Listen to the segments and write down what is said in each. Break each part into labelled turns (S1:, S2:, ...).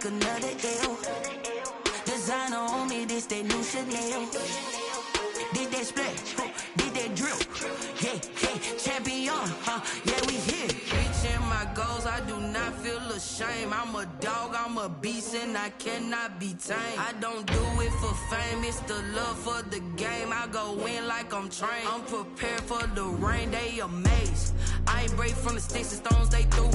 S1: take another L. Designer on me, this that new Chanel. Did that splash, did that drill. Yeah, champion, yeah, we here. Reaching my goals, I do not feel ashamed. I'm a dog, I'm a beast, and I cannot be tamed. I don't do it for fame, it's the love for the game. I go in like I'm trained. I'm prepared for the rain, they amazed. I ain't break from the sticks and stones they threw.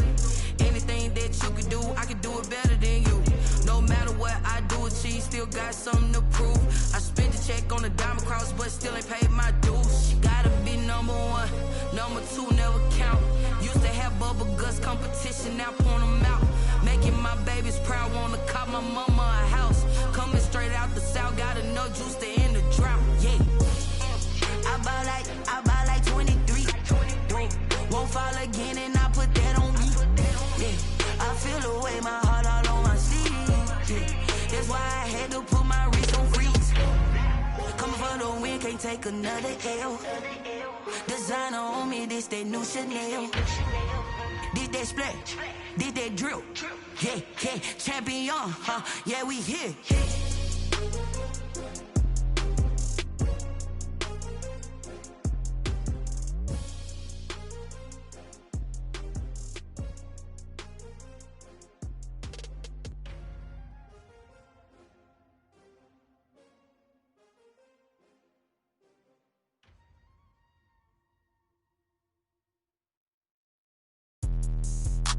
S1: Anything that you can do, I can do it better than you. No matter what I do, achieve, still got something to prove. I spent the check on the diamond cross, but still ain't paid my dues. Gotta be number one, number two never count. Used to have bubble guts competition, now point them out. Making my babies proud, wanna cop my mama a house. Coming straight out the south, got enough juice to end the drought. Yeah, I buy like 23. Won't fall again, and I put that on me. Yeah, I feel the way, my heart all on my sleeve. Yeah, that's why I had to put my wrist on freeze. Coming for the win, can't take another L. Designer on me, this that new Chanel. Did that splash, did that drill. Yeah, champion, yeah, we here.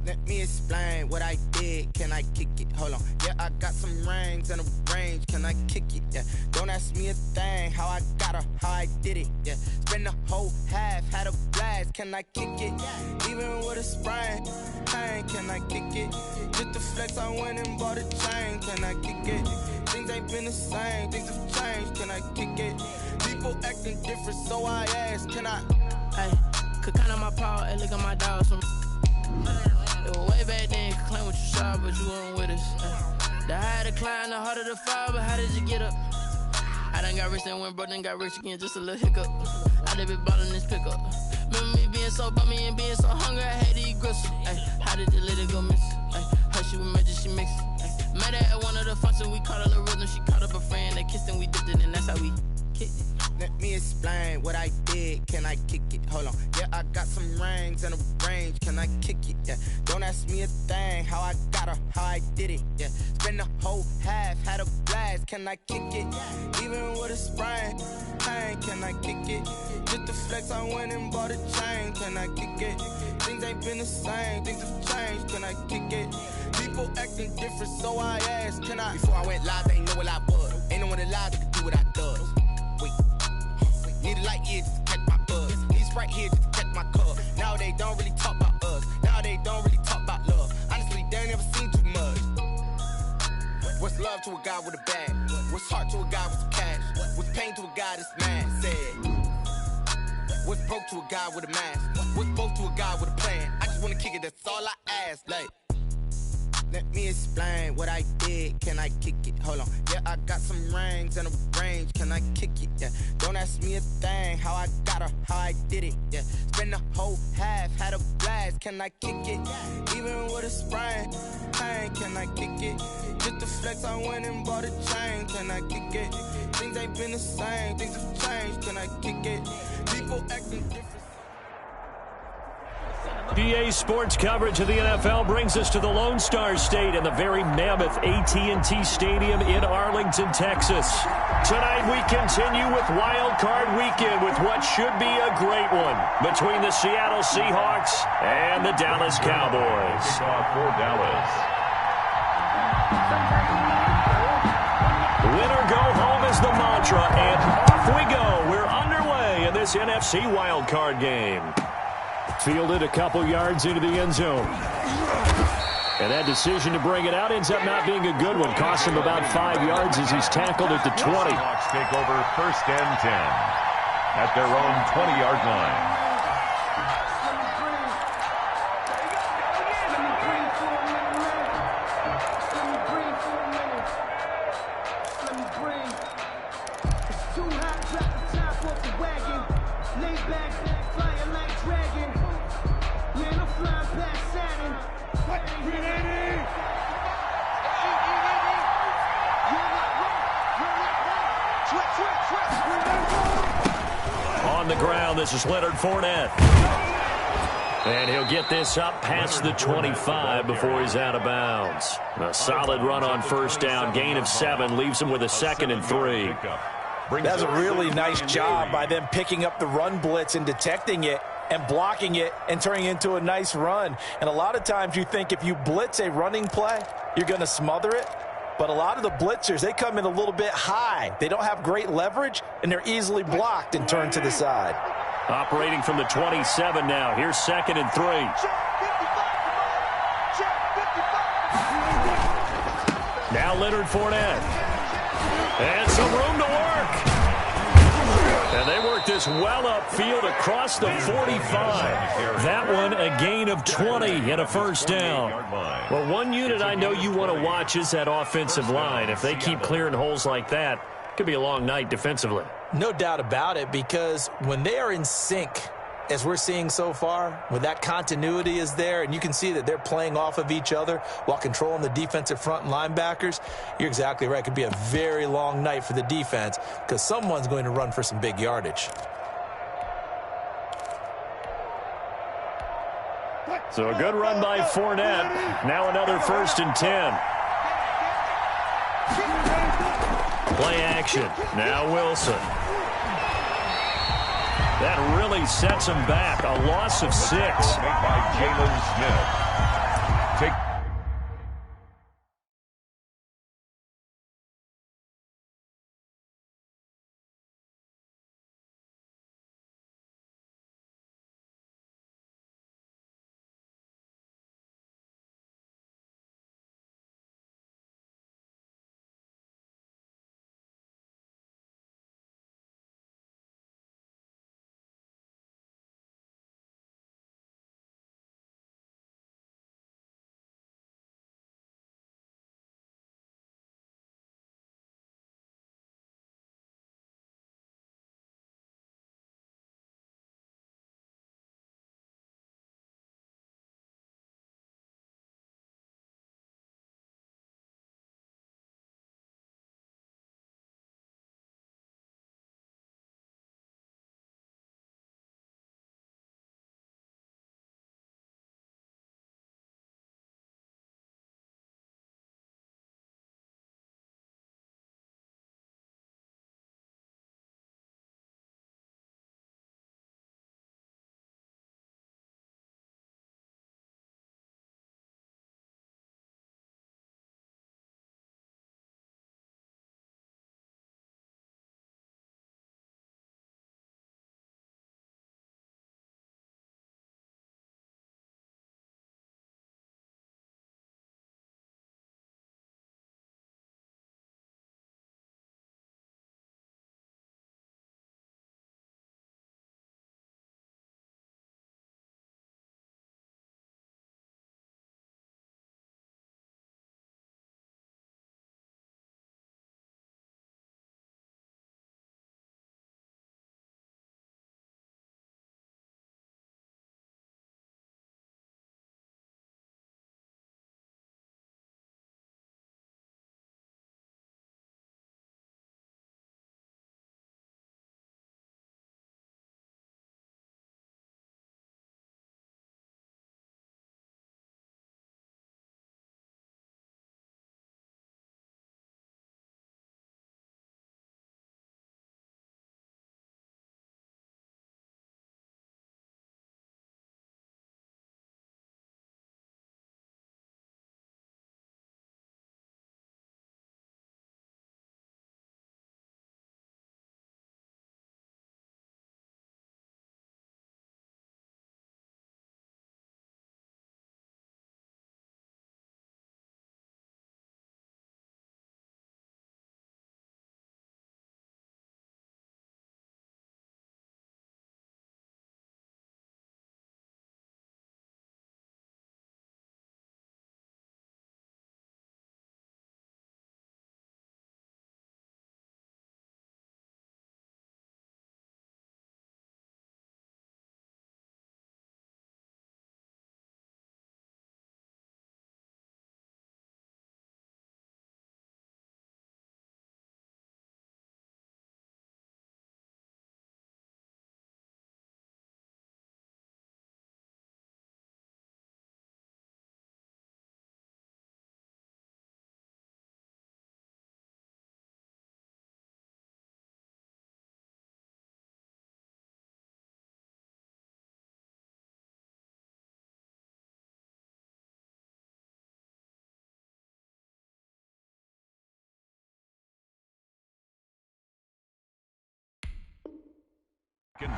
S2: Let me explain what I did. Can I kick it? Hold on. Yeah, I got some rings and a range. Can I kick it? Yeah. Don't ask me a thing. How I got her, how I did it. Yeah. Spend the whole half, had a blast. Can I kick it? Even with a sprain, pain. Can I kick it? Just to flex, I went and bought a chain. Can I kick it? Things ain't been the same. Things have changed. Can I kick it? People acting different, so I asked. Can I?
S3: Hey, could count on my paw and look at my dogs from. It was way back then, could claim what you saw, but you weren't with us. The higher the climb, the harder the fall, but how did you get up? I done got rich and went broke, then got rich again, just a little hiccup. I done been ballin' this pickup. Remember me being so bummy and being so hungry, I had to eat gristle. How did the lady go miss? Her she was magic, she mixed. Met her at one of the functions, we caught a little rhythm, she caught up a friend, they kissed and we dipped it, and that's how we kicked it.
S2: Let me explain what I did. Can I kick it? Hold on. Yeah, I got some rings and a range. Can I kick it? Yeah. Don't ask me a thing. How I got her, how I did it. Yeah. Spend the whole half, had a blast. Can I kick it? Even with a sprain, pain. Can I kick it? Just to flex, I went and bought a chain. Can I kick it? Things ain't been the same. Things have changed. Can I kick it? People acting different, so I asked. Can I? Before I went live, they ain't know what I was. Ain't no one alive that could do what I does. Wait. Need a light here just to catch my buzz. Need Sprite here just to catch my cup. Now they don't really talk about us. Now they don't really talk about love. Honestly, they ain't never seen too much. What's love to a guy with a bag? What's heart to a guy with some cash? What's pain to a guy that's mad? Said. What's broke to a guy with a mask? What's both to a guy with a plan? I just wanna kick it, that's all I ask. Like, let me explain what I did. Can I kick it? Hold on. Yeah, I got some rings and a range. Can I kick it? Yeah. Don't ask me a thing. How I got her, how I did it. Yeah. Spend the whole half, had a blast. Can I kick it? Even with a sprain, pain. Can I kick it? Just to flex, I went and bought a chain. Can I kick it? Things ain't been the same. Things have changed. Can I kick it? People acting different.
S4: EA Sports coverage of the NFL brings us to the Lone Star State in the very mammoth AT&T Stadium in Arlington, Texas. Tonight we continue with Wild Card Weekend with what should be a great one between the Seattle Seahawks and the Dallas Cowboys.
S5: For Dallas.
S4: Win or go home is the mantra, and off we go. We're underway in this NFC Wild Card game. Fielded a couple yards into the end zone. And that decision to bring it out ends up not being a good one. Cost him about 5 yards as he's tackled at the 20.
S5: Seahawks take over 1st and 10 at their own 20-yard line.
S4: the ground. This is Leonard Fournette. And he'll get this up past the 25 before he's out of bounds. A solid run on first down. Gain of 7 leaves him with a 2nd and 3.
S6: That's a really nice job by them picking up the run blitz and detecting it and blocking it and turning it into a nice run. And a lot of times you think if you blitz a running play, you're going to smother it. But a lot of the blitzers, they come in a little bit high. They don't have great leverage, and they're easily blocked and turned to the side.
S4: Operating from the 27 now. Here's 2nd and 3. Now Leonard Fournette. And some room to work. And they work this well upfield across the 45. That one a gain of 20 and a first down. Well, one unit I know you want to watch is that offensive line. If they keep clearing holes like that, it could be a long night defensively.
S6: No doubt about it, because when they are in sync, as we're seeing so far, when that continuity is there and you can see that they're playing off of each other while controlling the defensive front and linebackers, you're exactly right. It could be a very long night for the defense because someone's going to run for some big yardage.
S4: So a good run by Fournette. Now another 1st and 10. Play action. Now Wilson. That really sets him back. A loss of 6.
S5: Made by Jalen Smith. Take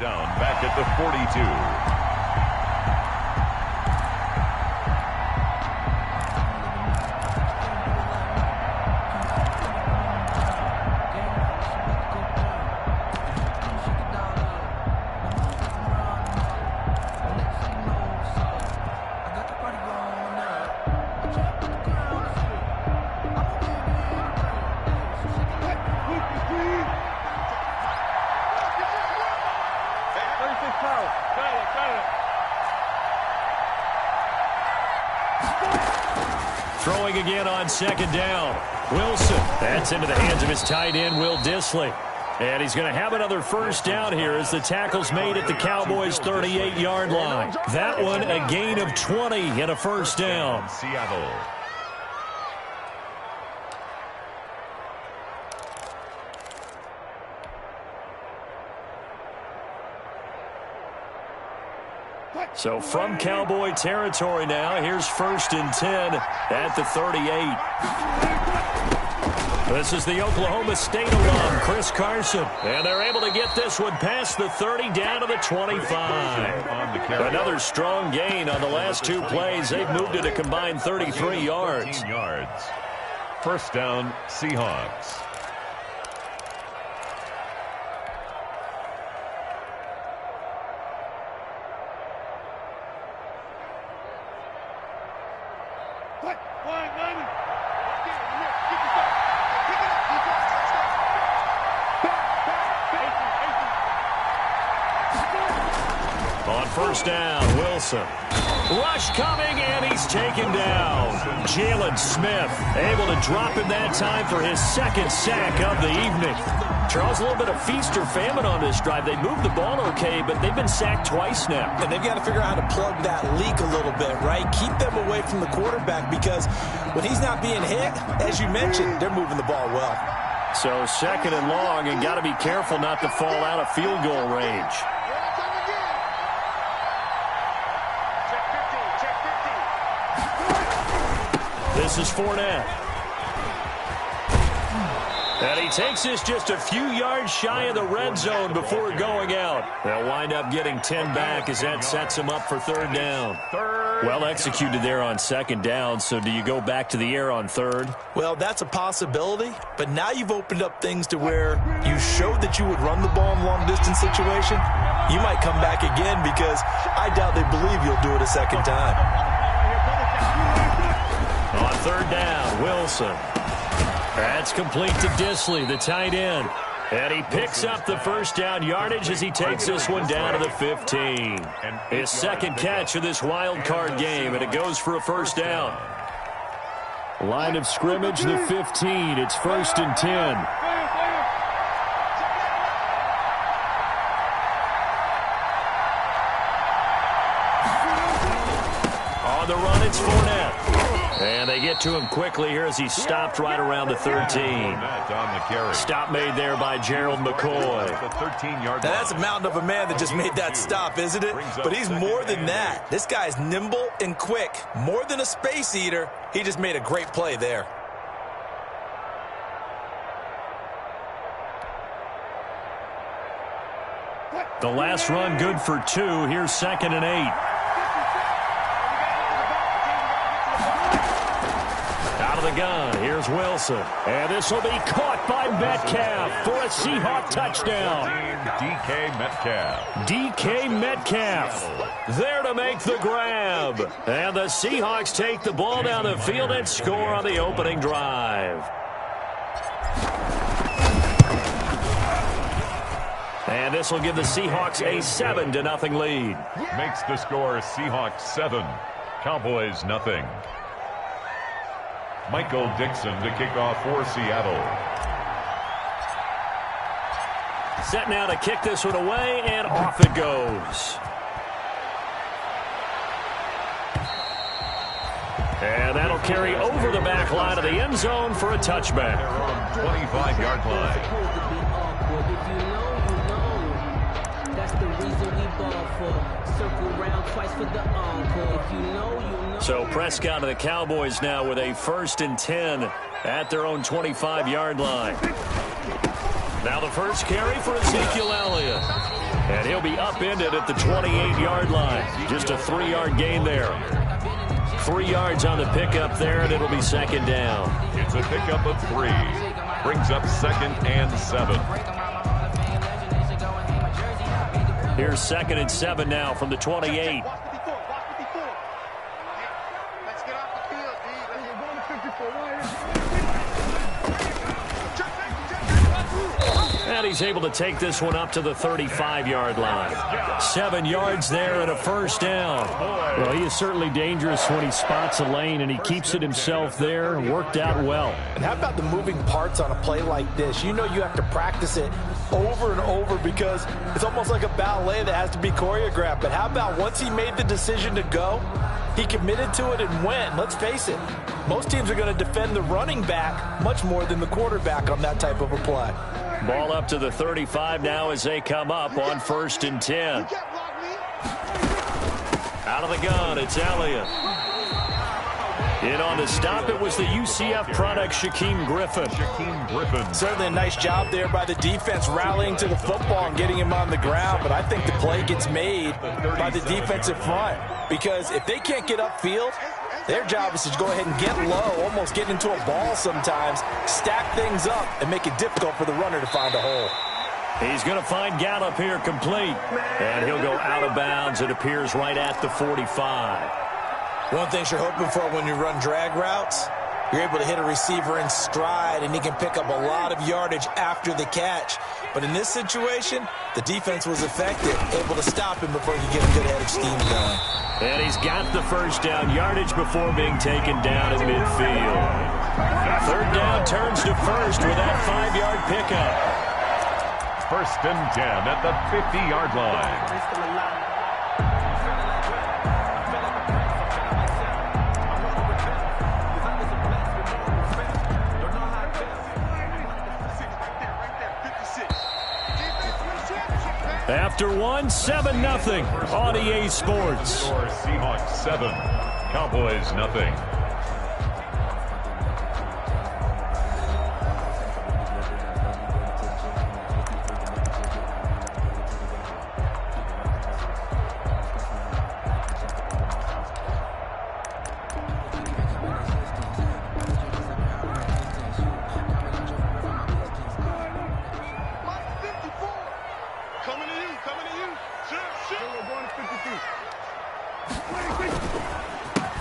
S5: down back at the 42.
S4: Throwing again on second down. Wilson. That's into the hands of his tight end, Will Dissly. And he's going to have another first down here as the tackle's made at the Cowboys' 38-yard line. That one a gain of 20 and a first down.
S5: Seattle.
S4: So from Cowboy territory now, here's 1st and 10 at the 38. This is the Oklahoma State alum, Chris Carson. And they're able to get this one past the 30 down to the 25. Another strong gain on the last two plays. They've moved it a combined 33 yards.
S5: First down, Seahawks.
S4: First down, Wilson. Rush coming, and he's taken down. Jalen Smith able to drop him that time for his second sack of the evening. Charles, a little bit of feast or famine on this drive. They moved the ball okay, but they've been sacked twice now.
S6: And they've got to figure out how to plug that leak a little bit, right? Keep them away from the quarterback because when he's not being hit, as you mentioned, they're moving the ball well.
S4: So second and long, and got to be careful not to fall out of field goal range. This is Fournette. And he takes this just a few yards shy of the red zone before going out. They'll wind up getting 10 back as that sets him up for third down. Well executed there on second down, so do you go back to the air on third?
S6: Well, that's a possibility, but now you've opened up things to where you showed that you would run the ball in long-distance situation. You might come back again because I doubt they believe you'll do it a second time.
S4: On third down, Wilson. That's complete to Dissly, the tight end. And he picks up the first down yardage as he takes this one down to the 15. His second catch of this wild card game, and it goes for a first down. Line of scrimmage, the 15. It's 1st and 10. On the run, it's Fournette. And they get to him quickly here as he stopped right around the 13. Stop made there by Gerald McCoy.
S6: Now that's a mountain of a man that just made that stop, isn't it? But he's more than that. This guy's nimble and quick. More than a space eater. He just made a great play there.
S4: The last run good for 2. Here's 2nd and 8. The gun. Here's Wilson. And this will be caught by Metcalf for a Seahawk touchdown.
S5: DK Metcalf.
S4: DK Metcalf there to make the grab. And the Seahawks take the ball down the field and score on the opening drive. And this will give the Seahawks a 7-0 lead.
S5: Makes the score Seahawks 7, Cowboys 0. Michael Dixon to kick off for Seattle.
S4: Set now to kick this one away, and off it goes. And that'll carry over the back line of the end zone for a touchback.
S5: They're on 25-yard line.
S7: That's the reason we ball for. Circle round twice for the encore. If you know, you know.
S4: So Prescott and the Cowboys now with a 1st and 10 at their own 25-yard line. Now the first carry for Ezekiel Elliott. And he'll be upended at the 28-yard line. Just a 3-yard gain there. 3 yards on the pickup there, and it'll be second down.
S5: It's a pickup of 3. Brings up 2nd and 7.
S4: Here's 2nd and 7 now from the 28. And he's able to take this one up to the 35-yard line. 7 yards there and a first down. Well, he is certainly dangerous when he spots a lane, and he keeps it himself there. Worked out well.
S6: And how about the moving parts on a play like this? You know you have to practice it over and over because it's almost like a ballet that has to be choreographed. But how about once he made the decision to go, he committed to it and went. Let's face it, most teams are going to defend the running back much more than the quarterback on that type of a play.
S4: Ball up to the 35 now as they come up on 1st and 10. Out of the gun, it's Elliott. In on the stop, it was the UCF product, Shaquem Griffin.
S6: Certainly a nice job there by the defense rallying to the football and getting him on the ground, but I think the play gets made by the defensive front because if they can't get upfield, their job is to go ahead and get low, almost get into a ball sometimes, stack things up, and make it difficult for the runner to find a hole.
S4: He's going to find Gallup here complete, and he'll go out of bounds. It appears right at the 45.
S6: One thing you're hoping for when you run drag routes, you're able to hit a receiver in stride, and he can pick up a lot of yardage after the catch. But in this situation, the defense was effective, able to stop him before he could get a good head of steam going.
S4: And he's got the first down yardage before being taken down at midfield. 3rd down turns to 1st with that 5-yard pickup.
S5: 1st and 10 at the 50-yard line.
S4: After 1, 7-0 on EA Sports.
S5: Seahawks 7, Cowboys nothing.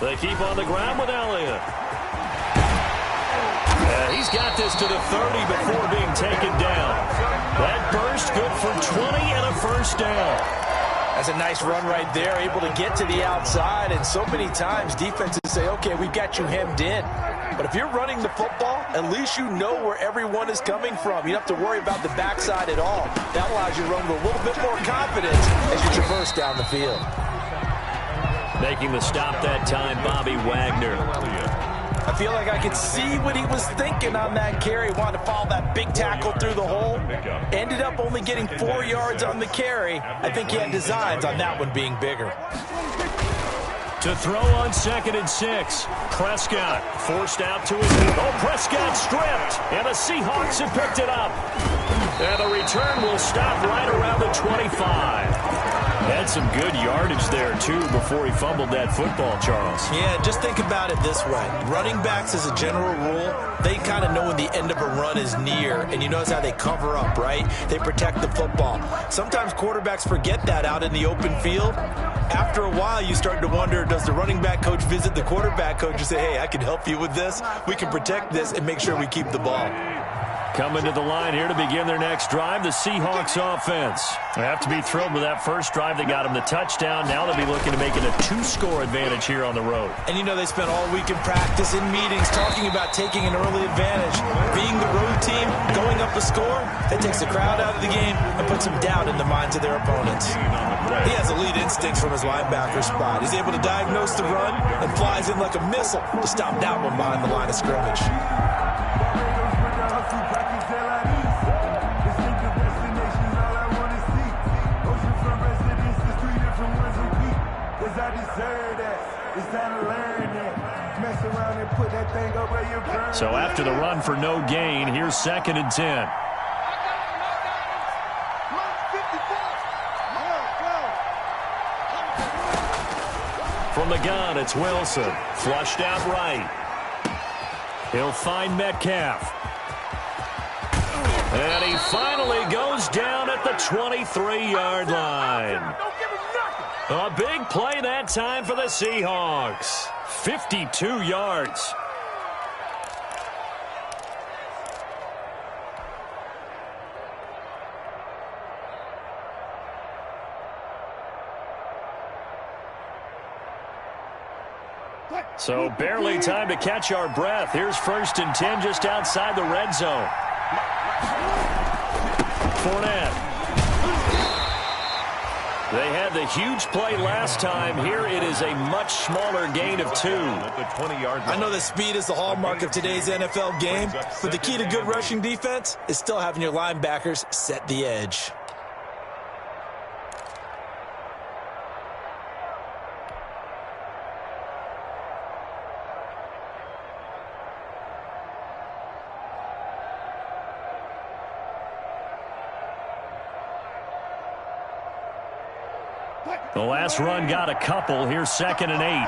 S4: They keep on the ground with Elliott. He's got this to the 30 before being taken down. That burst good for 20 and a first down.
S6: That's a nice run right there, able to get to the outside. And so many times defenses say, okay, we've got you hemmed in. But if you're running the football, at least you know where everyone is coming from. You don't have to worry about the backside at all. That allows you to run with a little bit more confidence as you traverse down the field.
S4: Making the stop that time, Bobby Wagner.
S6: I feel like I could see what he was thinking on that carry. Wanted to follow that big tackle through the hole. Ended up only getting 4 yards on the carry. I think he had designs on that one being bigger.
S4: To throw on 2nd and 6. Prescott forced out to his feet. Oh, Prescott stripped. And the Seahawks have picked it up. And the return will stop right around the 25. Had some good yardage there, too, before he fumbled that football, Charles.
S6: Yeah, just think about it this way. Running backs, as a general rule, they kind of know when the end of a run is near, and you notice how they cover up, right? They protect the football. Sometimes quarterbacks forget that out in the open field. After a while, you start to wonder, does the running back coach visit the quarterback coach and say, hey, I can help you with this. We can protect this and make sure we keep the ball.
S4: Coming to the line here to begin their next drive, the Seahawks offense. They have to be thrilled with that first drive. They got them the touchdown. Now they'll be looking to make it a 2-score advantage here on the road.
S6: And you know they spent all week in practice, in meetings, talking about taking an early advantage. Being the road team, going up a score, that takes the crowd out of the game and puts some doubt in the minds of their opponents. He has elite instincts from his linebacker spot. He's able to diagnose the run and flies in like a missile to stop that one behind the line of scrimmage.
S4: So after the run for no gain, here's 2nd and 10. From the gun, it's Wilson. Flushed out right. He'll find Metcalf. And he finally goes down at the 23-yard line. A big play that time for the Seahawks. 52 yards. So barely time to catch our breath. Here's 1st and 10 just outside the red zone. Fournette. They had the huge play last time. Here it is a much smaller gain of 2.
S6: I know that speed is the hallmark of today's NFL game, but the key to good rushing defense is still having your linebackers set the edge.
S4: The last run got a couple. Here's 2nd and 8.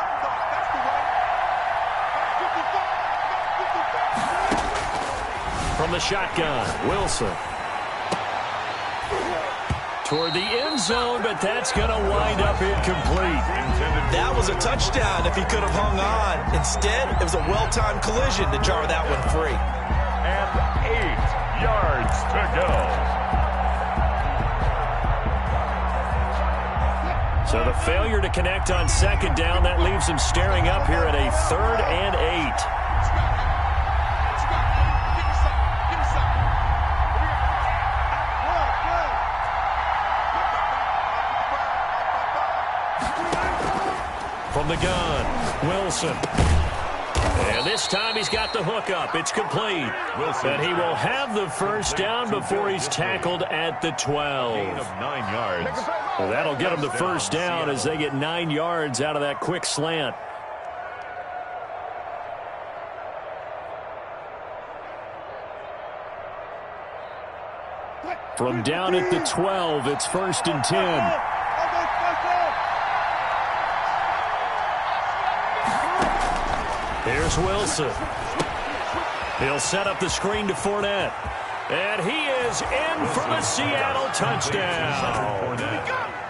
S4: From the shotgun, Wilson. Toward the end zone, but that's going to wind up incomplete.
S6: That was a touchdown if he could have hung on. Instead, it was a well-timed collision to jar that one free.
S5: And 8 yards to go.
S4: So the failure to connect on 2nd down, that leaves him staring up here at a 3rd and 8. From the gun, Wilson. And this time he's got the hook up. It's complete. And he will have the 1st down before he's tackled at the 12.
S5: Gain of 9 yards.
S4: Well, that'll get him the 1st down as they get 9 yards out of that quick slant. From down at the 12, it's 1st and 10. Here's Wilson. He'll set up the screen to Fournette. And he is in for the Seattle touchdown.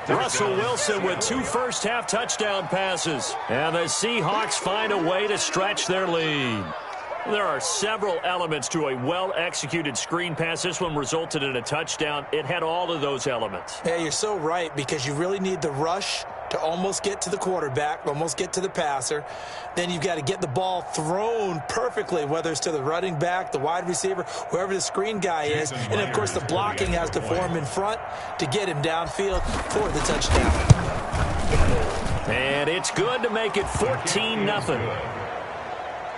S4: Russell Wilson with 2 first-half touchdown passes. And the Seahawks find a way to stretch their lead. There are several elements to a well-executed screen pass. This one resulted in a touchdown. It had all of those elements.
S6: Yeah, you're so right, because you really need the rush to almost get to the quarterback, almost get to the passer. Then you've got to get the ball thrown perfectly, whether it's to the running back, the wide receiver, whoever the screen guy is. And, of course, the blocking has to form in front to get him downfield for the touchdown.
S4: And it's good to make it 14-0.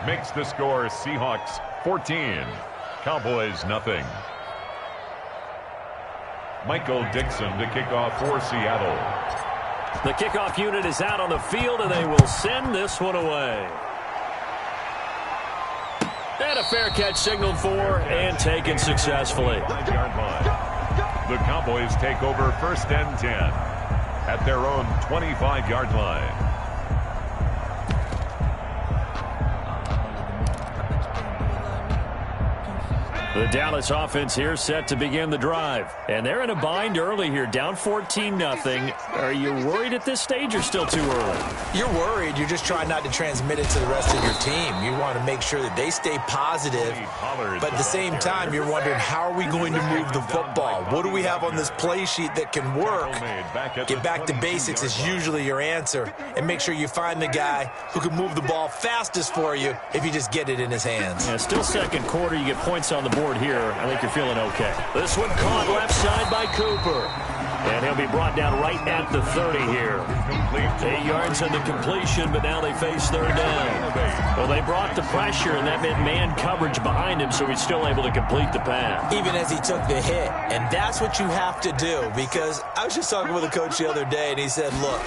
S5: Makes the score Seahawks 14, Cowboys nothing. Michael Dixon to kick off for Seattle.
S4: The kickoff unit is out on the field, and they will send this one away. And a fair catch signaled for and taken successfully.
S5: The Cowboys take over 1st and 10 at their own 25-yard line.
S4: The Dallas offense here set to begin the drive. And they're in a bind early here, down 14-0. Are you worried at this stage or still too early?
S6: You're worried. You're just trying not to transmit it to the rest of your team. You want to make sure that they stay positive. But at the same time, you're wondering, how are we going to move the football? What do we have on this play sheet that can work? Get back to basics is usually your answer. And make sure you find the guy who can move the ball fastest for you if you just get it in his hands.
S4: Yeah, still second quarter. You get points on the board here. I think you're feeling okay. This one caught left side by Cooper. And he'll be brought down right at the 30 here. 8 yards on the completion, but now they face 3rd down. Well, they brought the pressure, and that meant man coverage behind him, so he's still able to complete the pass.
S6: Even as he took the hit. And that's what you have to do, because I was just talking with a coach the other day, and he said, look,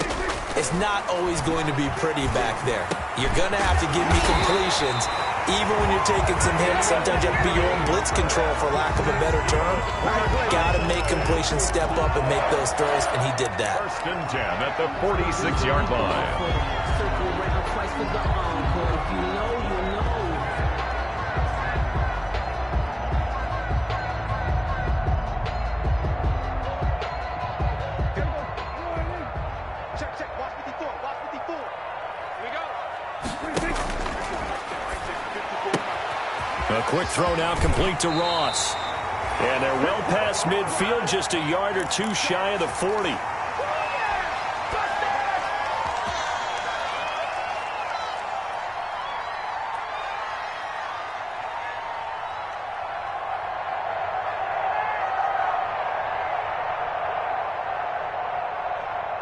S6: it's not always going to be pretty back there. You're going to have to give me completions. Even when you're taking some hits, sometimes you have to be your own blitz control, for lack of a better term. Got to make completions, step up and make those throws, and he did that.
S5: 1st and 10 at the 46-yard line.
S7: Circle round twice for the encore. If you know, you know.
S4: A quick throw now complete to Ross. And they're well past midfield, just a yard or two shy of the 40.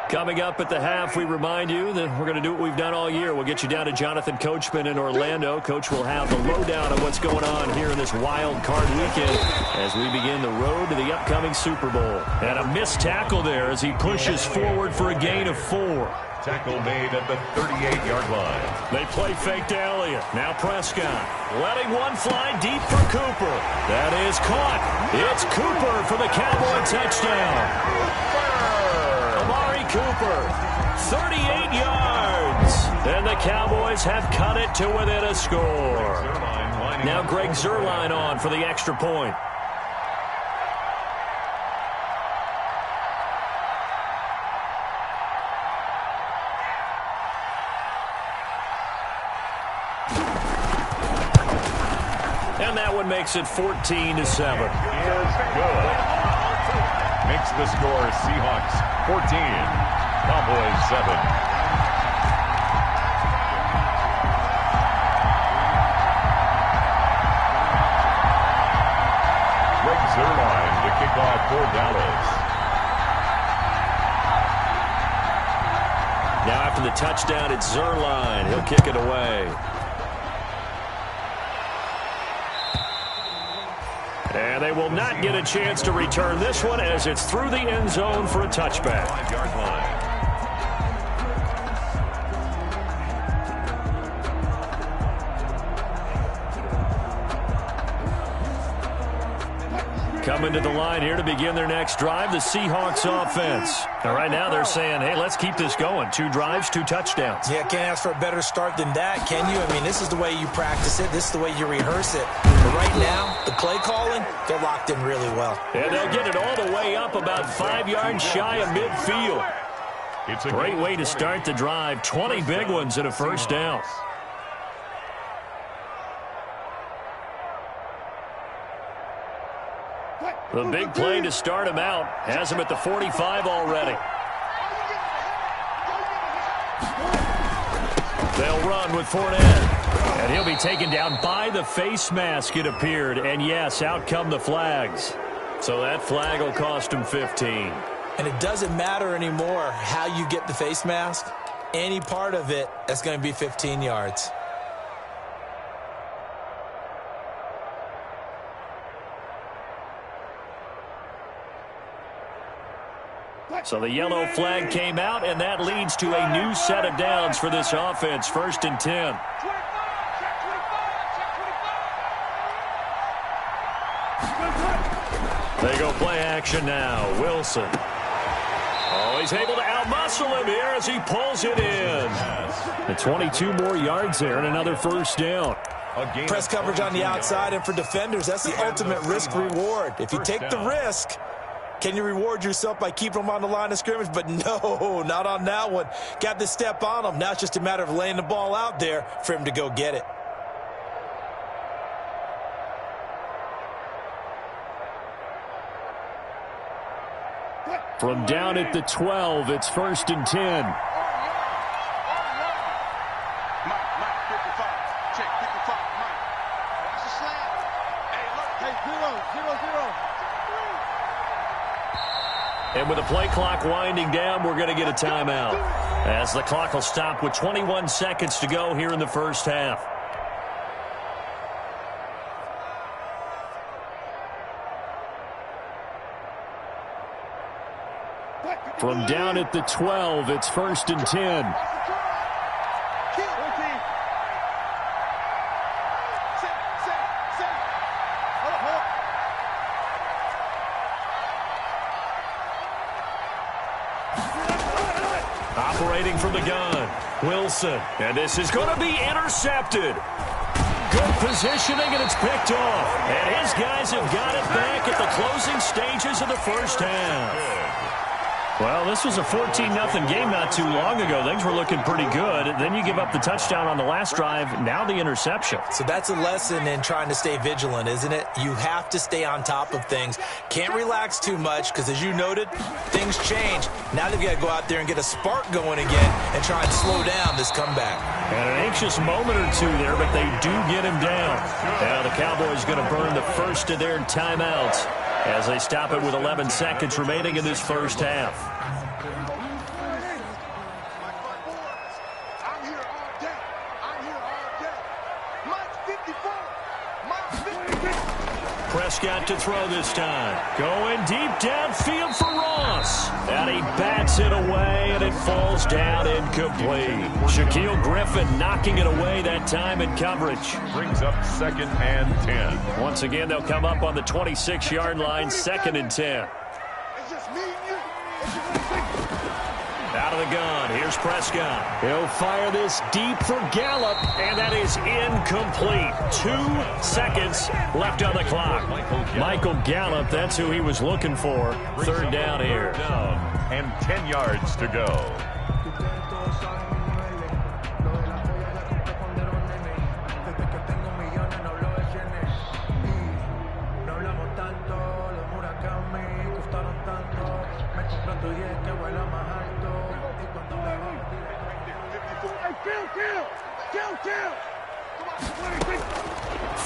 S4: Coming up at the half, we remind you that we're going to do what we've done all year. We'll get you down to Jonathan Coachman in Orlando. Coach will have the lowdown of what's going on here in this wild card weekend as we begin the road to the upcoming Super Bowl. And a missed tackle there as he pushes forward for a gain of 4.
S5: Tackle made at the 38-yard line.
S4: They play fake to Elliott. Now Prescott letting one fly deep for Cooper. That is caught. It's Cooper for the Cowboy touchdown. Cooper, 38 yards, and the Cowboys have cut it to within a score. Now Greg Zuerlein on for the extra point. And that one makes it 14-7.
S5: Is good. Makes the score Seahawks 14, Cowboys 7. Greg Zuerlein to kick off for Dallas.
S4: Now after the touchdown, it's Zuerlein. He'll kick it away. And they will not get a chance to return this one as it's through the end zone for a touchback.
S5: 5-yard line.
S4: Coming to the line here to begin their next drive, the Seahawks offense. And right now they're saying, hey, let's keep this going. 2 drives, 2 touchdowns.
S6: Yeah, can't ask for a better start than that, can you? I mean, this is the way you practice it. This is the way you rehearse it. But right now, the play calling, they're locked in really well.
S4: And they'll get it all the way up about 5 yards shy of midfield.
S5: It's a
S4: great way to start the drive. 20 big ones and a first down. The big play to start him out has him at the 45 already. They'll run with Fournette. And he'll be taken down by the face mask, it appeared. And yes, out come the flags. So that flag will cost him 15.
S6: And it doesn't matter anymore how you get the face mask. Any part of it, that's going to be 15 yards.
S4: So the yellow flag came out, and that leads to a new set of downs for this offense. 1st and 10. They go play action now. Wilson. Oh, he's able to outmuscle him here as he pulls it in. The 22 more yards there and another first down.
S6: Press coverage on the outside, and for defenders, that's the ultimate risk-reward. If you take the risk, can you reward yourself by keeping them on the line of scrimmage? But no, not on that one. Got to step on them. Now it's just a matter of laying the ball out there for him to go get it.
S4: From down at the 12, it's 1st and 10. And with the play clock winding down, we're going to get a timeout, as the clock will stop with 21 seconds to go here in the first half. From down at the 12, it's 1st and 10. Operating from the gun. Wilson, and this is going to be intercepted. Good positioning, and it's picked off. And his guys have got it back at the closing stages of the first half. Well, this was a 14-0 game not too long ago. Things were looking pretty good. Then you give up the touchdown on the last drive, now the interception.
S6: So that's a lesson in trying to stay vigilant, isn't it? You have to stay on top of things. Can't relax too much because, as you noted, things change. Now they've got to go out there and get a spark going again and try and slow down this comeback.
S4: And an anxious moment or two there, but they do get him down. Now the Cowboys going to burn the first of their timeouts as they stop it with 11 seconds remaining in this first half. Prescott to throw this time. Going deep downfield for Ross. And he bats it away, and it falls down incomplete. Shaquille Griffin knocking it away that time in coverage.
S5: Brings up 2nd and 10.
S4: Once again, they'll come up on the 26-yard line, 2nd and 10. Out of the gun, here's Prescott. He'll fire this deep for Gallup, and that is incomplete. 2 seconds left on the clock. Michael Gallup, that's who he was looking for. 3rd down here.
S5: And 10 yards to go.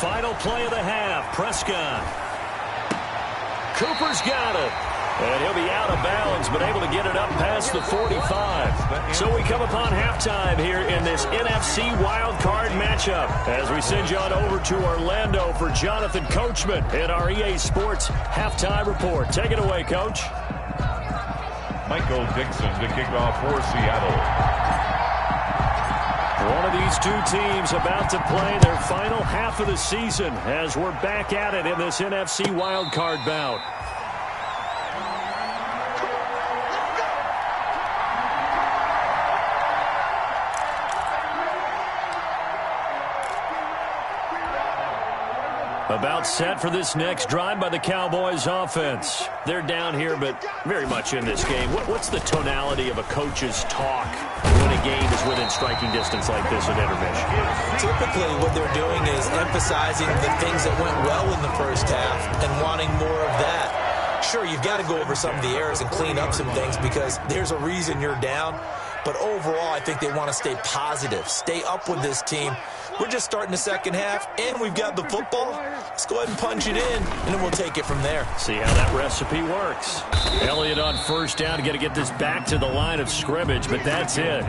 S4: Final play of the half. Prescott. Cooper's got it. And he'll be out of bounds, but able to get it up past the 45. So we come upon halftime here in this NFC wildcard matchup as we send you on over to Orlando for Jonathan Coachman in our EA Sports halftime report. Take it away, Coach.
S5: Michael Dixon to kick off for Seattle.
S4: One of these two teams about to play their final half of the season as we're back at it in this NFC wildcard bout. About set for this next drive by the Cowboys offense. They're down here, but very much in this game. What's the tonality of a coach's talk when a game is within striking distance like this at intermission?
S6: Typically, what they're doing is emphasizing the things that went well in the first half and wanting more of that. Sure, you've got to go over some of the errors and clean up some things because there's a reason you're down. But overall, I think they want to stay positive, stay up with this team. We're just starting the second half, and we've got the football. Let's go ahead and punch it in, and then we'll take it from there.
S4: See how that recipe works. Elliott on first down. Got to get this back to the line of scrimmage, but that's it.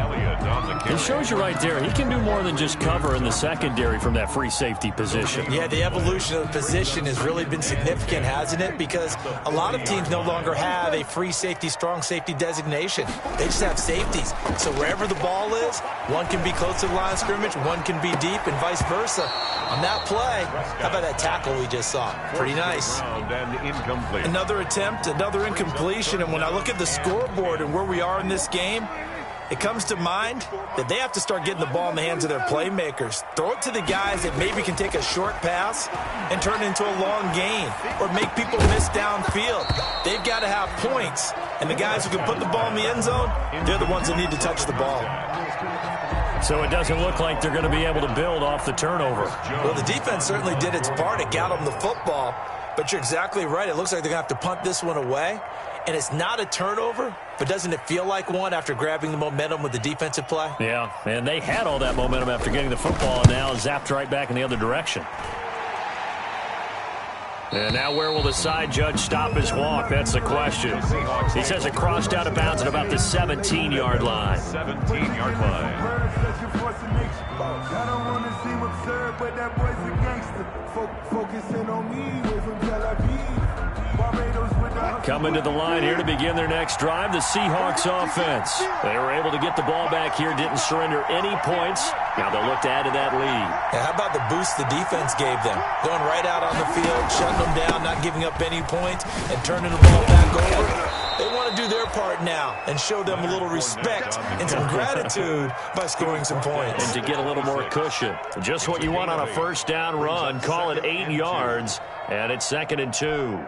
S4: It shows you right there. He can do more than just cover in the secondary from that free safety position.
S6: Yeah, the evolution of the position has really been significant, hasn't it? Because a lot of teams no longer have a free safety, strong safety designation. They just have safeties. So wherever the ball is, one can be close to the line of scrimmage, one can be deep, and vice versa. On that play, how about that tackle we just saw? Pretty nice. Another attempt, another incompletion, and when I look at the scoreboard and where we are in this game, it comes to mind that they have to start getting the ball in the hands of their playmakers. Throw it to the guys that maybe can take a short pass and turn it into a long gain or make people miss downfield. They've got to have points, and the guys who can put the ball in the end zone, they're the ones that need to touch the ball.
S4: So it doesn't look like they're going to be able to build off the turnover.
S6: Well, the defense certainly did its part. It got them the football, but you're exactly right. It looks like they're going to have to punt this one away. And it's not a turnover, but doesn't it feel like one after grabbing the momentum with the defensive play?
S4: Yeah, and they had all that momentum after getting the football, and now zapped right back in the other direction. And now where will the side judge stop his walk? That's the question. He says it crossed out of bounds at about the 17-yard line.
S5: 17-yard line.
S8: I don't want to seem absurd, but that boy's a gangster. Focusing on me, way from Tel Aviv.
S4: Coming to the line here to begin their next drive, the Seahawks offense. They were able to get the ball back here, didn't surrender any points. Now they'll look to add to that lead.
S6: Yeah, how about the boost the defense gave them? Going right out on the field, shutting them down, not giving up any points, and turning the ball back over. They want to to do their part now and show them a little respect and some gratitude by scoring some points.
S4: And to get a little more cushion. Just what you want on a first down run. Call it 8 yards, and it's 2nd and 2.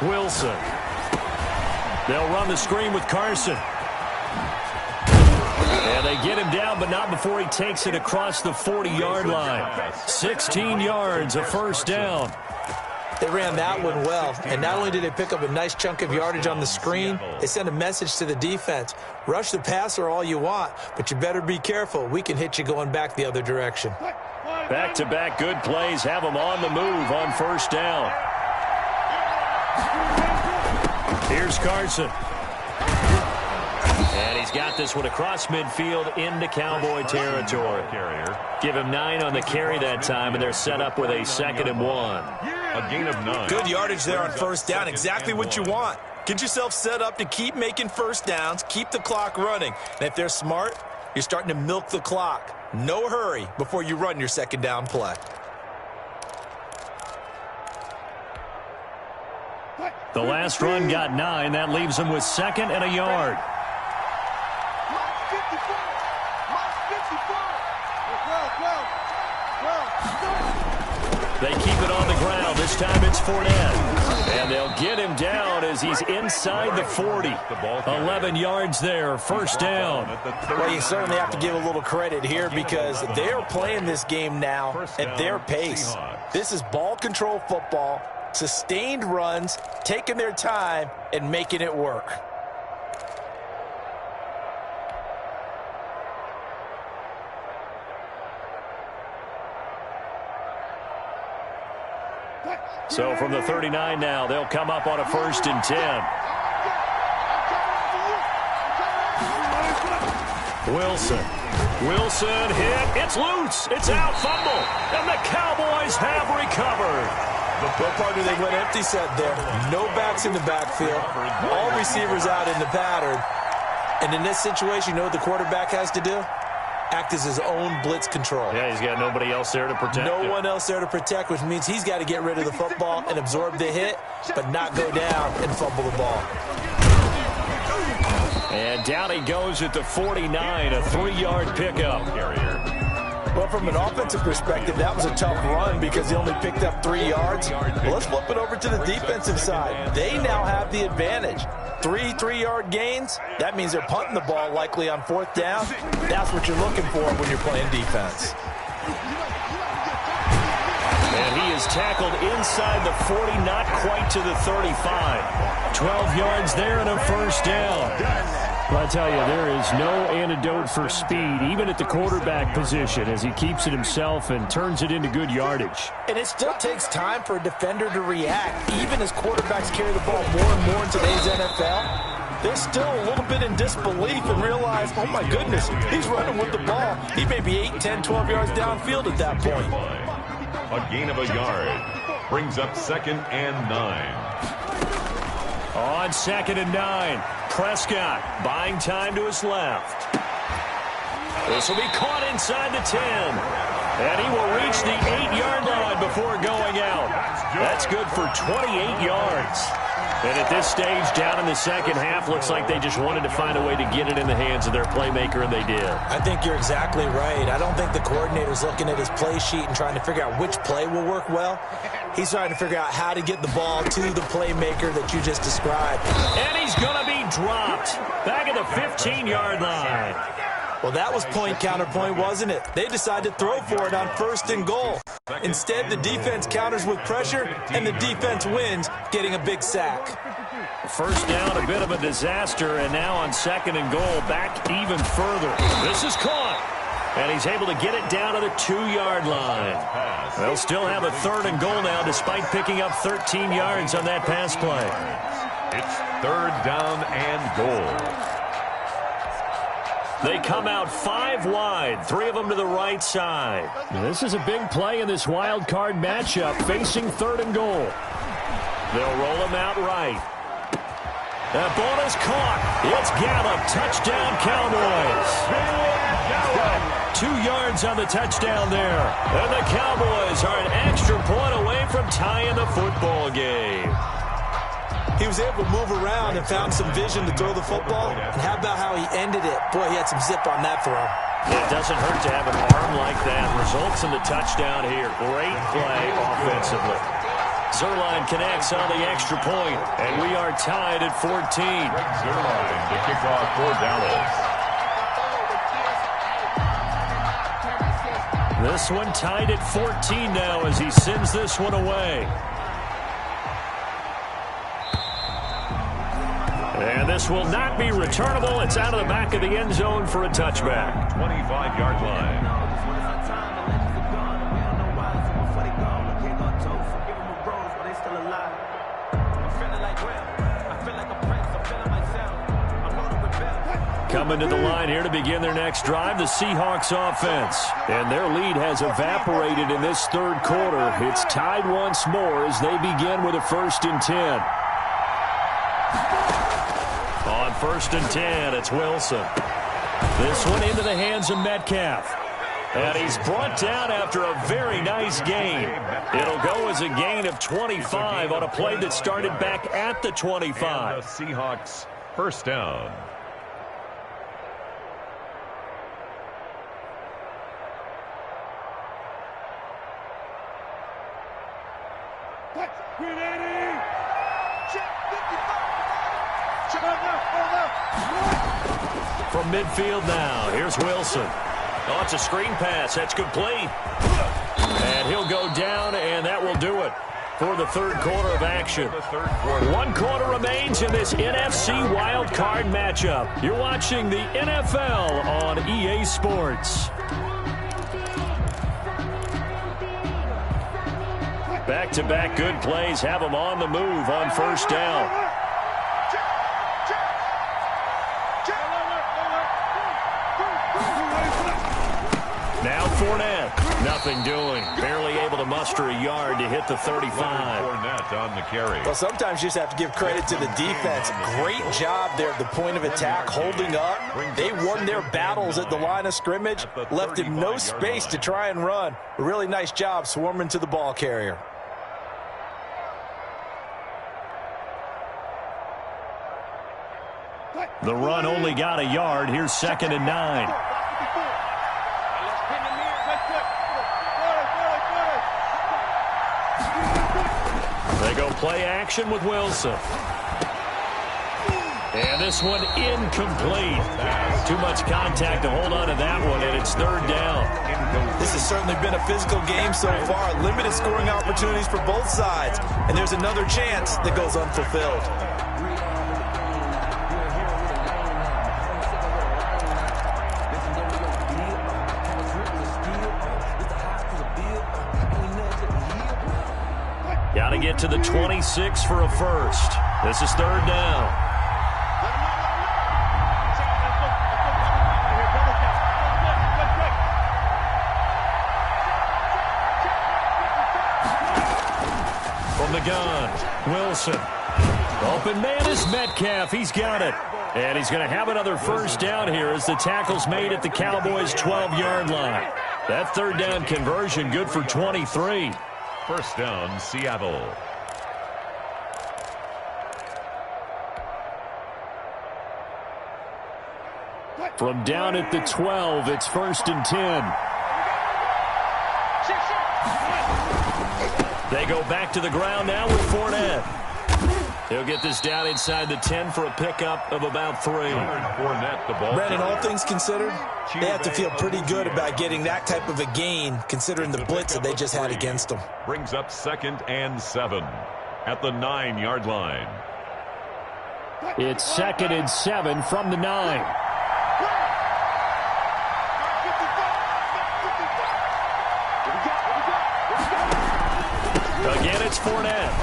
S4: Wilson. They'll run the screen with Carson. And they get him down, but not before he takes it across the 40-yard line. 16 yards, a first down.
S6: They ran that one well, and not only did they pick up a nice chunk of yardage on the screen, they sent a message to the defense. Rush the passer all you want, but you better be careful. We can hit you going back the other direction.
S4: Back-to-back good plays have them on the move on first down. Here's Carson. And he's got this one across midfield into Cowboy territory. Give him 9 on the carry that time, and they're set up with a 2nd and 1.
S5: A gain of 9.
S6: Good yardage there on first down. Exactly what you want. Get yourself set up to keep making first downs, keep the clock running. And if they're smart, you're starting to milk the clock. No hurry before you run your 2nd down play.
S4: The last run got 9. That leaves them with 2nd and a yard. They keep it on the ground. This time it's Fournette. And they'll get him down as he's inside the 40. 11 yards there, first down.
S6: Well, you certainly have to give a little credit here because they're playing this game now at their pace. This is ball control football, sustained runs, taking their time, and making it work.
S4: So from the 39 now, they'll come up on a 1st and 10. Wilson hit. It's loose. It's out. Fumble. And the Cowboys have recovered.
S6: The partner, they went empty set there. No backs in the backfield. All receivers out in the pattern. And in this situation, you know what the quarterback has to do? Act as his own blitz control.
S4: Yeah, he's got nobody else there to protect
S6: No one else there to protect, which means he's got to get rid of the football and absorb the hit, but not go down and fumble the ball.
S4: And down he goes at the 49, a 3-yard pickup.
S6: Well, from an offensive perspective, that was a tough run because he only picked up 3 yards. Well, let's flip it over to the defensive side. They now have the advantage. 3 3-yard gains, that means they're punting the ball likely on 4th down. That's what you're looking for when you're playing defense.
S4: And he is tackled inside the 40, not quite to the 35. 12 yards there and a first down. Well, I tell you, there is no antidote for speed, even at the quarterback position, as he keeps it himself and turns it into good yardage.
S6: And it still takes time for a defender to react, even as quarterbacks carry the ball more and more in today's NFL. They're still a little bit in disbelief and realize, oh my goodness, he's running with the ball. He may be 8, 10, 12 yards downfield at that point.
S5: A gain of a yard brings up 2nd and 9.
S4: On 2nd and 9, Prescott buying time to his left. This will be caught inside the 10. And he will reach the 8-yard line before going out. That's good for 28 yards. And at this stage, down in the second half, looks like they just wanted to find a way to get it in the hands of their playmaker, and they did.
S6: I think you're exactly right. I don't think the coordinator's looking at his play sheet and trying to figure out which play will work well. He's trying to figure out how to get the ball to the playmaker that you just described.
S4: And he's going to be dropped back at the 15-yard line.
S6: Well, that was point counterpoint, wasn't it? They decided to throw for it on 1st and goal. Instead, the defense counters with pressure, and the defense wins, getting a big sack.
S4: First down, a bit of a disaster, and now on 2nd and goal, back even further. This is caught, and he's able to get it down to the 2-yard line. They'll still have a 3rd and goal now, despite picking up 13 yards on that pass play.
S5: It's 3rd down and goal.
S4: They come out 5 wide, 3 of them to the right side. This is a big play in this wild card matchup, facing 3rd and goal. They'll roll him out right. That ball is caught. It's Gallup. Touchdown, Cowboys. 2 yards on the touchdown there. And the Cowboys are an extra point away from tying the football game.
S6: He was able to move around and found some vision to throw the football. And how about how he ended it? Boy, he had some zip on that throw.
S4: It doesn't hurt to have an arm like that. Results in the touchdown here. Great play offensively. Zerline connects on the extra point, and we are tied at 14.
S5: Zerline to kick off for Dallas.
S4: This one tied at 14 now as he sends this one away. And this will not be returnable. It's out of the back of the end zone for a touchback.
S5: 25-yard line.
S4: Coming to the line here to begin their next drive, the Seahawks offense. And their lead has evaporated in this third quarter. It's tied once more as they begin with a 1st and 10. On 1st and 10, it's Wilson. This one into the hands of Metcalf. And he's brought down after a very nice gain. It'll go as a gain of 25 on a play that started back at the 25.
S5: And the Seahawks first down.
S4: From midfield now, here's Wilson. Oh, it's a screen pass. That's complete. And he'll go down, and that will do it for the third quarter of action. 1 quarter remains in this NFC Wild Card matchup. You're watching the NFL on EA Sports. Back-to-back good plays have them on the move on 1st down. Now Fournette, nothing doing. Barely able to muster a yard to hit the 35.
S5: Fournette on the carry.
S6: Well, sometimes you just have to give credit to the defense. Great job there at the point of attack, holding up. They won their battles at the line of scrimmage, left him no space to try and run. A really nice job swarming to the ball carrier.
S4: The run only got a yard. Here's 2nd and 9. They go play action with Wilson. And this one incomplete. Too much contact to hold on to that one, and it's 3rd down.
S6: This has certainly been a physical game so far. Limited scoring opportunities for both sides. And there's another chance that goes unfulfilled.
S4: Got to get to the 26 for a first. This is 3rd down. From the gun, Wilson. Open man is Metcalf. He's got it. And he's going to have another 1st down here as the tackle's made at the Cowboys' 12-yard line. That 3rd down conversion good for 23.
S5: 1st down, Seattle.
S4: From down at the 12, it's 1st and 10. They go back to the ground now with Fournette. He'll get this down inside the 10 for a pickup of about 3.
S5: Fournette, the ball.
S6: Brandon, all things considered, they have to feel pretty good about getting that type of a gain, considering the blitz that they just had against them.
S5: Brings up 2nd and 7 at the 9-yard line.
S4: It's 2nd and 7 from the 9. Again, it's Fournette.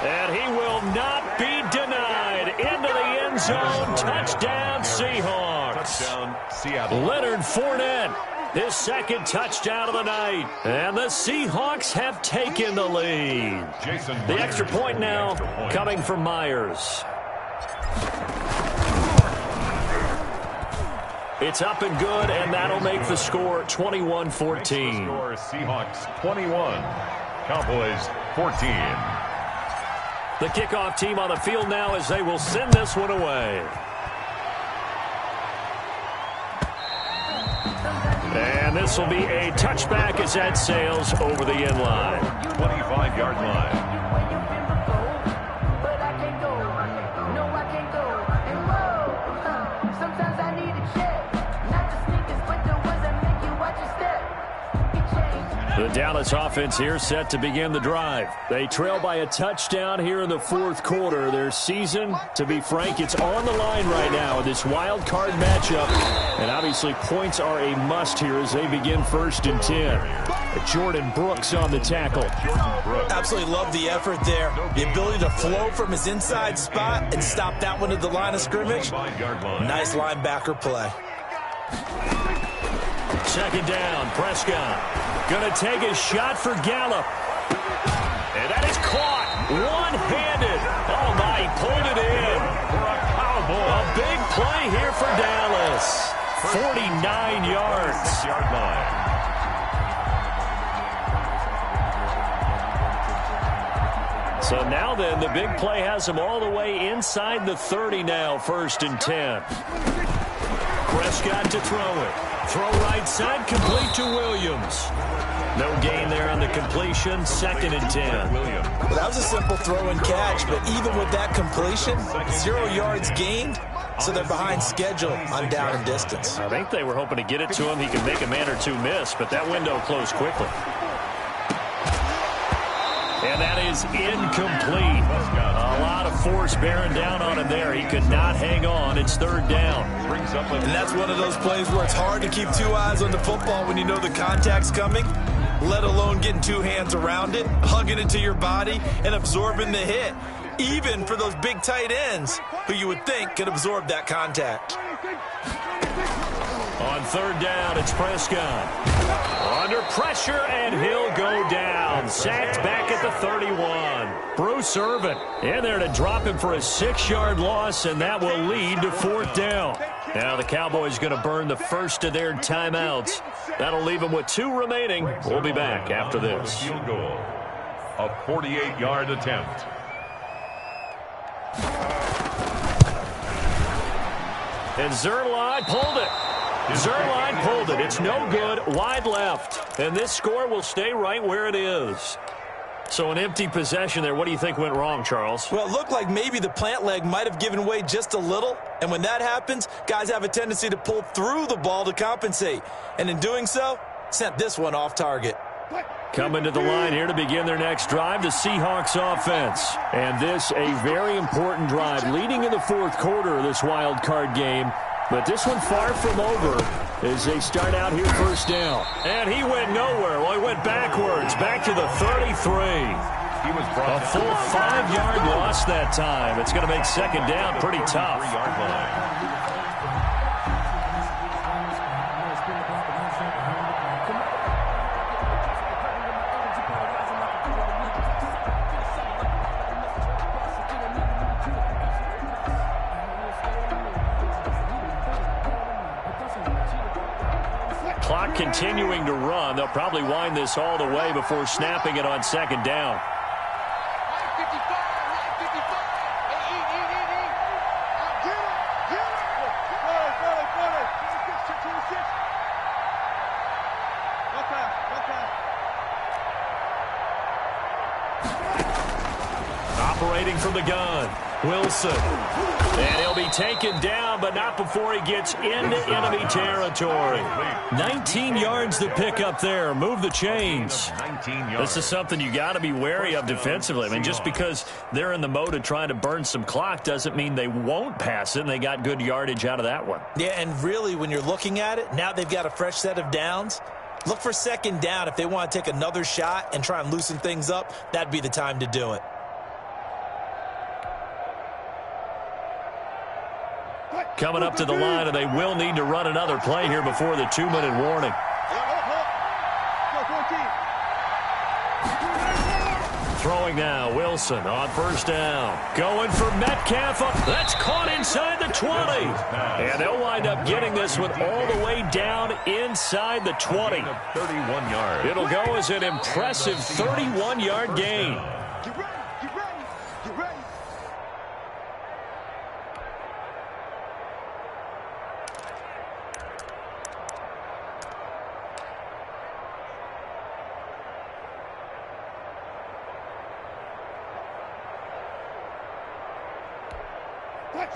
S4: And he will not be denied. Into the end zone. Touchdown, Seahawks.
S5: Touchdown, Seattle.
S4: Leonard Fournette His second touchdown of the night. And the Seahawks have taken the lead. The extra point now coming from Myers. It's up and good, and that'll make the score 21-14.
S5: Seahawks 21, Cowboys 14.
S4: The kickoff team on the field now as they will send this one away. And this will be a touchback as that sails over the end line.
S5: 25-yard line.
S4: The Dallas offense here set to begin the drive. They trail by a touchdown here in the fourth quarter. Their season, to be frank, it's on the line right now in this wild card matchup. And obviously points are a must here as they begin 1st and 10. Jordan Brooks on the tackle.
S6: Absolutely love the effort there. The ability to flow from his inside spot and stop that one at the line of scrimmage. Nice linebacker play.
S4: 2nd down, Prescott. Going to take a shot for Gallup. And that is caught one-handed. Oh, my, he pulled it in. A big play here for Dallas. 49 yards. So now then, the big play has him all the way inside the 30 now, 1st and 10. Prescott to throw it. Throw right side, complete to Williams. No gain there on the completion, 2nd and 10.
S6: Well, that was a simple throw and catch, but even with that completion, 0 yards gained, so they're behind schedule on down and distance.
S4: I think they were hoping to get it to him. He could make a man or two miss, but that window closed quickly. And that is incomplete. A lot of force bearing down on him there. He could not hang on. It's 3rd down.
S6: And that's one of those plays where it's hard to keep 2 eyes on the football when you know the contact's coming, let alone getting 2 hands around it, hugging it to your body, and absorbing the hit, even for those big tight ends who you would think could absorb that contact.
S4: On 3rd down, it's Prescott. Under pressure, and he'll go down. Sacked back at the 31. Bruce Irvin in there to drop him for a 6-yard loss, and that will lead to 4th down. Now the Cowboys going to burn the first of their timeouts. That'll leave them with 2 remaining. We'll be back after this.
S5: Field goal. A 48-yard attempt.
S4: And Zerline pulled it. Zerline pulled it. It's no good. Wide left. And this score will stay right where it is. So an empty possession there. What do you think went wrong, Charles?
S6: Well, it looked like maybe the plant leg might have given way just a little. And when that happens, guys have a tendency to pull through the ball to compensate. And in doing so, sent this one off target.
S4: Coming to the line here to begin their next drive, the Seahawks offense. And this a very important drive leading in the fourth quarter of this wild card game. But this one far from over as they start out here 1st down. And he went nowhere. Well, he went backwards, back to the 33.
S5: He was
S4: a full 5-yard loss that time. It's going to make 2nd down pretty tough.
S5: 3-yard line.
S4: Clock continuing to run. They'll probably wind this all the way before snapping it on 2nd down. Operating from the gun, Wilson. And he'll be taken down, but not before he gets into enemy territory. 19 yards to pick up there. Move the chains. This is something you got to be wary of defensively. I mean, just because they're in the mode of trying to burn some clock doesn't mean they won't pass it, and they got good yardage out of that one.
S6: Yeah, and really, when you're looking at it, now they've got a fresh set of downs. Look for 2nd down. If they want to take another shot and try and loosen things up, that'd be the time to do it.
S4: Coming up to the line, and they will need to run another play here before the 2-minute warning. Throwing now, Wilson on first down. Going for Metcalf. That's caught inside the 20. And they'll wind up getting this one all the way down inside the 20.
S5: 31 yards.
S4: It'll go as an impressive 31-yard gain.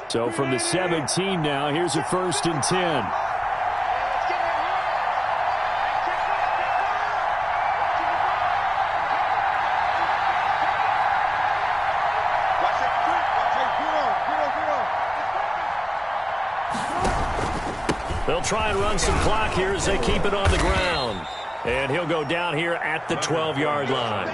S4: So from the 17 now, here's a 1st and 10. They'll try and run some clock here as they keep it on the ground. And he'll go down here at the 12-yard line.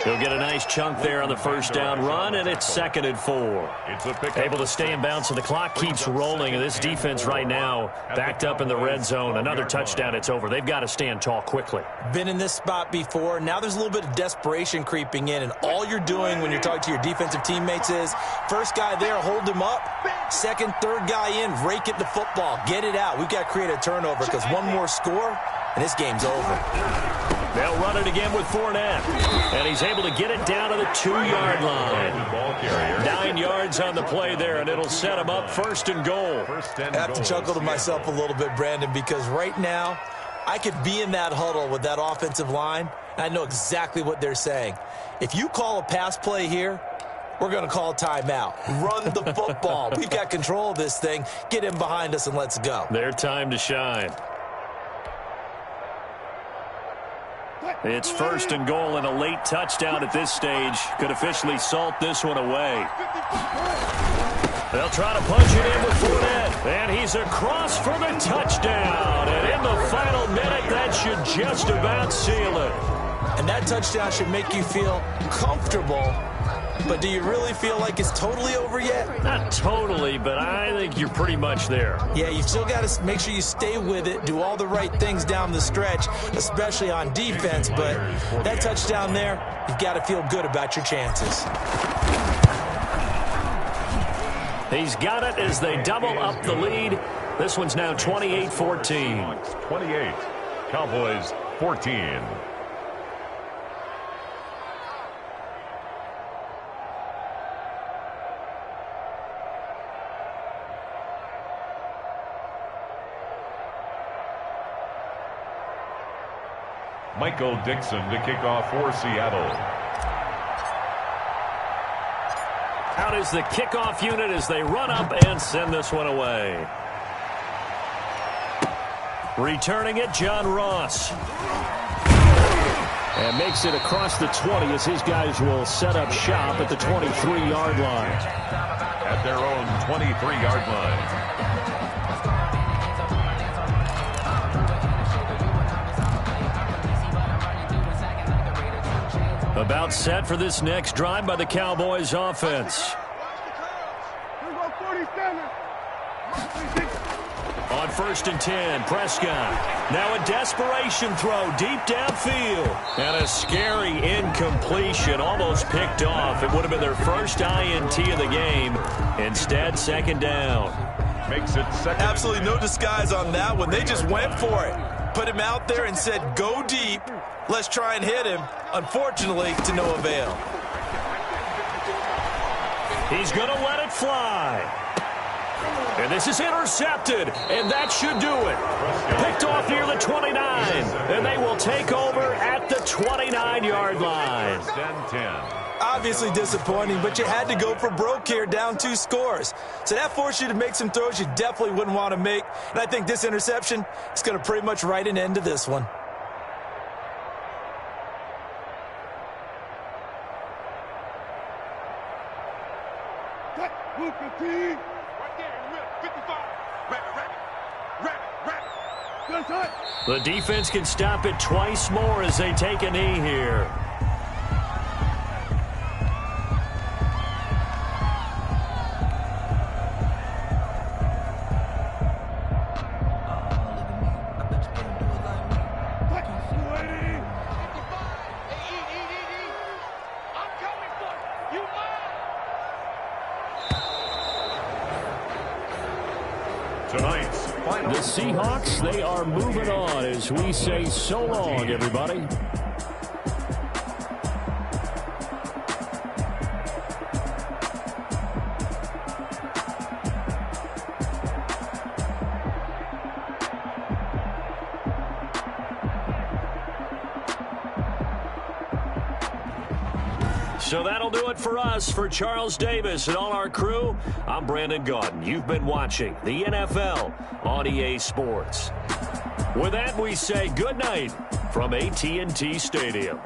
S4: He'll get a nice chunk there on the first down run, and it's 2nd and 4. Able to stay in bounds, so the clock keeps rolling. And this defense right now backed up in the red zone. Another touchdown, it's over. They've got to stand tall quickly.
S6: Been in this spot before. Now there's a little bit of desperation creeping in, and all you're doing when you're talking to your defensive teammates is first guy there, hold him up. Second, third guy in, rake it to football. Get it out. We've got to create a turnover because one more score, and this game's over.
S4: They'll run it again with Fournette. And he's able to get it down to the 2-yard line. 9 yards on the play there, and it'll set him up 1st and goal.
S6: I have to chuckle to myself a little bit, Brandon, because right now I could be in that huddle with that offensive line, and I know exactly what they're saying. If you call a pass play here, we're going to call a timeout. Run the football. We've got control of this thing. Get him behind us and let's go.
S4: Their time to shine. It's 1st and goal, and a late touchdown at this stage could officially salt this one away. They'll try to punch it in with Fournette, and he's across for the touchdown. And in the final minute, that should just about seal it.
S6: And that touchdown should make you feel comfortable. But do you really feel like it's totally over yet?
S4: Not totally, but I think you're pretty much there.
S6: Yeah, you've still got to make sure you stay with it, do all the right things down the stretch, especially on defense. But that touchdown there, you've got to feel good about your chances.
S4: He's got it as they double up the lead. This one's now 28-14.
S5: 28. Cowboys 14. Michael Dixon to kick off for Seattle.
S4: Out is the kickoff unit as they run up and send this one away. Returning it, John Ross. And makes it across the 20 as his guys will set up shop at the 23-yard line.
S5: At their own 23-yard line.
S4: About set for this next drive by the Cowboys offense. On 1st and 10, Prescott. Now a desperation throw deep downfield. And a scary incompletion, almost picked off. It would have been their first INT of the game. Instead, 2nd down.
S5: Makes it 2nd.
S6: Absolutely no disguise on that one. They just went for it. Put him out there and said, go deep. Let's try and hit him. Unfortunately, to no avail.
S4: He's going to let it fly. And this is intercepted, and that should do it. Picked off near the 29, and they will take over at the 29-yard line.
S5: 10-10.
S6: Obviously disappointing, but you had to go for broke here, down 2 scores. So that forced you to make some throws you definitely wouldn't want to make. And I think this interception is going to pretty much write an end to this one.
S4: The defense can stop it twice more as they take a knee here. The Seahawks, they are moving on as we say so long, everybody. So that'll do it for us. For Charles Davis and all our crew, I'm Brandon Gaudin. You've been watching the NFL on EA Sports. With that, we say good night from AT&T Stadium.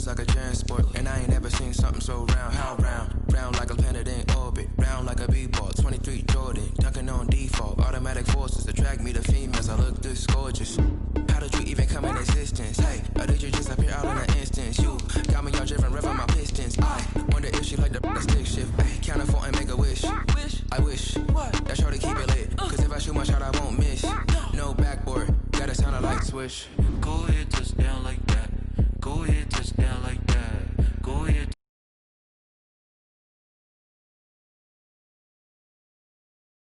S9: like a transport. And I ain't never seen something so round. How round? Round like a planet in orbit. Round like a b-ball. 23 Jordan. Dunking on default. Automatic forces attract me to females. I look this gorgeous. How did you even come in existence? Hey, or did you just appear out in an instance? You got me all driven, revving my pistons. I wonder if she like the stick shift. Hey, count it 4 and make a wish. I wish that shorty keep it lit. Cause if I shoot my shot, I won't miss. No backboard, gotta sound a light swish.
S10: Go ahead, touch down like that. Go ahead, touch down like that.